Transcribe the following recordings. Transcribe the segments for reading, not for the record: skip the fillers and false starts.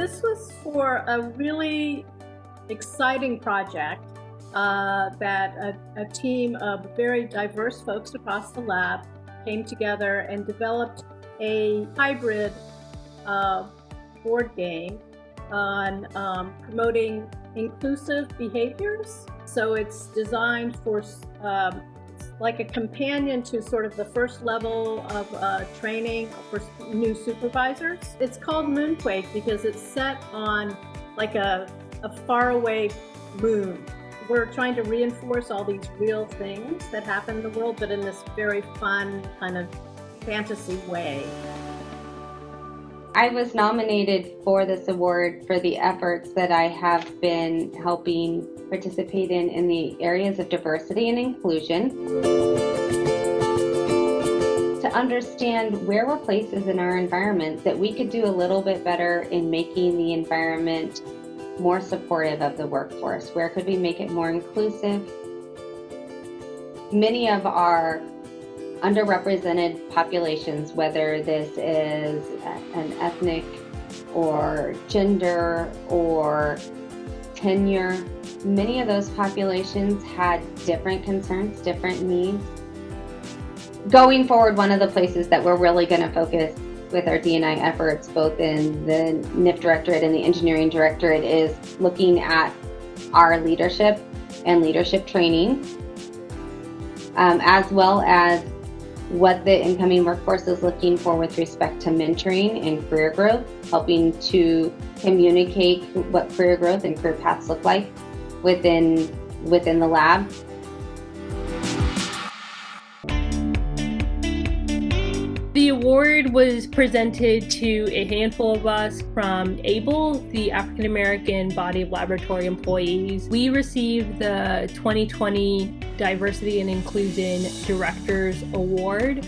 this was for a really exciting project that a team of very diverse folks across the lab came together and developed a hybrid board game on promoting inclusive behaviors. So it's designed for like a companion to sort of the first level of training for new supervisors. It's called Moonquake because it's set on like a faraway moon. We're trying to reinforce all these real things that happen in the world, but in this very fun kind of fantasy way. I was nominated for this award for the efforts that I have been helping participate in the areas of diversity and inclusion. To understand where were places in our environment that we could do a little bit better in making the environment more supportive of the workforce. Where could we make it more inclusive? Many of our underrepresented populations, whether this is an ethnic or gender or tenure, many of those populations had different concerns, different needs. Going forward, one of the places that we're really going to focus with our D&I efforts, both in the NIF Directorate and the Engineering Directorate, is looking at our leadership and leadership training, as well as what the incoming workforce is looking for with respect to mentoring and career growth, helping to communicate what career growth and career paths look like within the lab. The award was presented to a handful of us from ABLE, the African American Body of Laboratory Employees. We received the 2020 Diversity and Inclusion Directors Award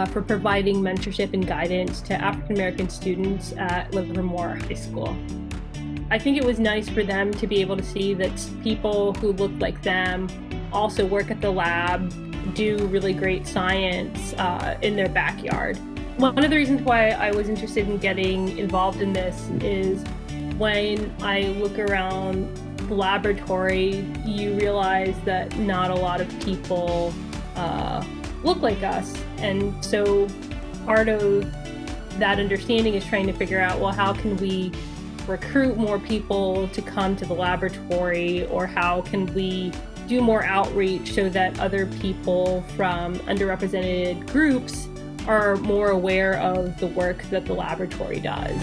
for providing mentorship and guidance to African American students at Livermore High School. I think it was nice for them to be able to see that people who looked like them also work at the lab, do really great science in their backyard. One of the reasons why I was interested in getting involved in this is when I look around the laboratory, you realize that not a lot of people look like us. And so part of that understanding is trying to figure out, well, how can we recruit more people to come to the laboratory, or how can we do more outreach so that other people from underrepresented groups are more aware of the work that the laboratory does.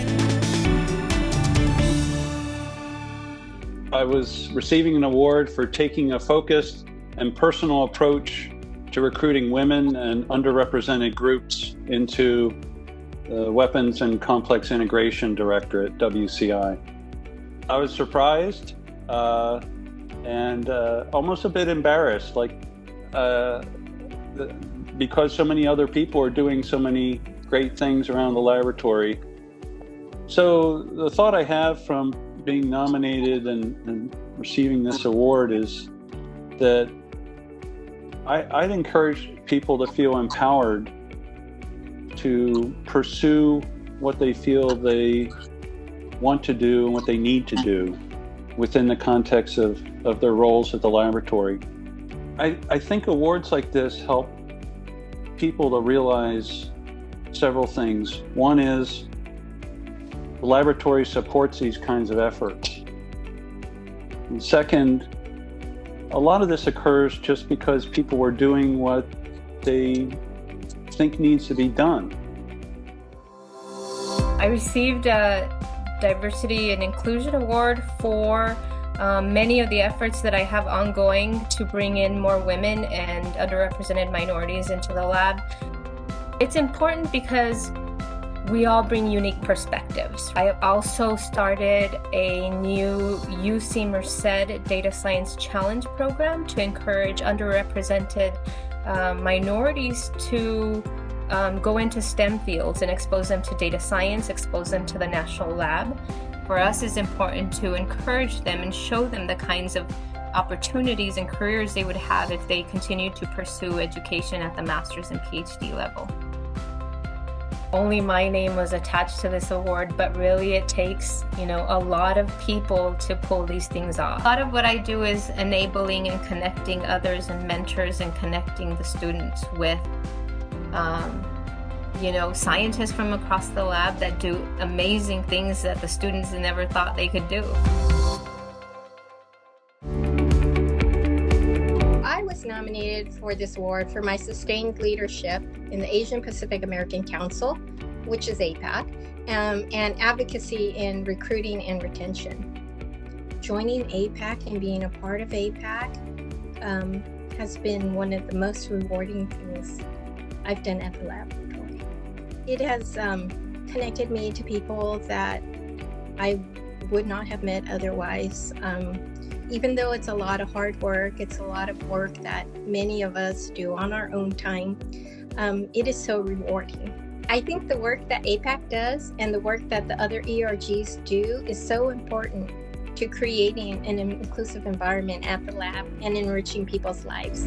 I was receiving an award for taking a focused and personal approach to recruiting women and underrepresented groups into the Weapons and Complex Integration Directorate, WCI. I was surprised and almost a bit embarrassed, because so many other people are doing so many great things around the laboratory. So the thought I have from being nominated and receiving this award is that I'd encourage people to feel empowered to pursue what they feel they want to do and what they need to do within the context of their roles at the laboratory. I think awards like this help people to realize several things. One is the laboratory supports these kinds of efforts. And second, a lot of this occurs just because people were doing what they think needs to be done. I received a Diversity and Inclusion Award for many of the efforts that I have ongoing to bring in more women and underrepresented minorities into the lab. It's important because we all bring unique perspectives. I also started a new UC Merced Data Science Challenge program to encourage underrepresented minorities to go into STEM fields and expose them to data science, expose them to the national lab. For us, it's important to encourage them and show them the kinds of opportunities and careers they would have if they continue to pursue education at the master's and PhD level. only my name was attached to this award, but really it takes, a lot of people to pull these things off. A lot of what I do is enabling and connecting others and mentors and connecting the students with, scientists from across the lab that do amazing things that the students never thought they could do. I was nominated for this award for my sustained leadership in the Asian Pacific American Council, which is APAC, and advocacy in recruiting and retention. Joining APAC and being a part of APAC has been one of the most rewarding things I've done at the laboratory. It has connected me to people that I would not have met otherwise. Even though it's a lot of hard work, it's a lot of work that many of us do on our own time, it is so rewarding. I think the work that APAC does and the work that the other ERGs do is so important to creating an inclusive environment at the lab and enriching people's lives.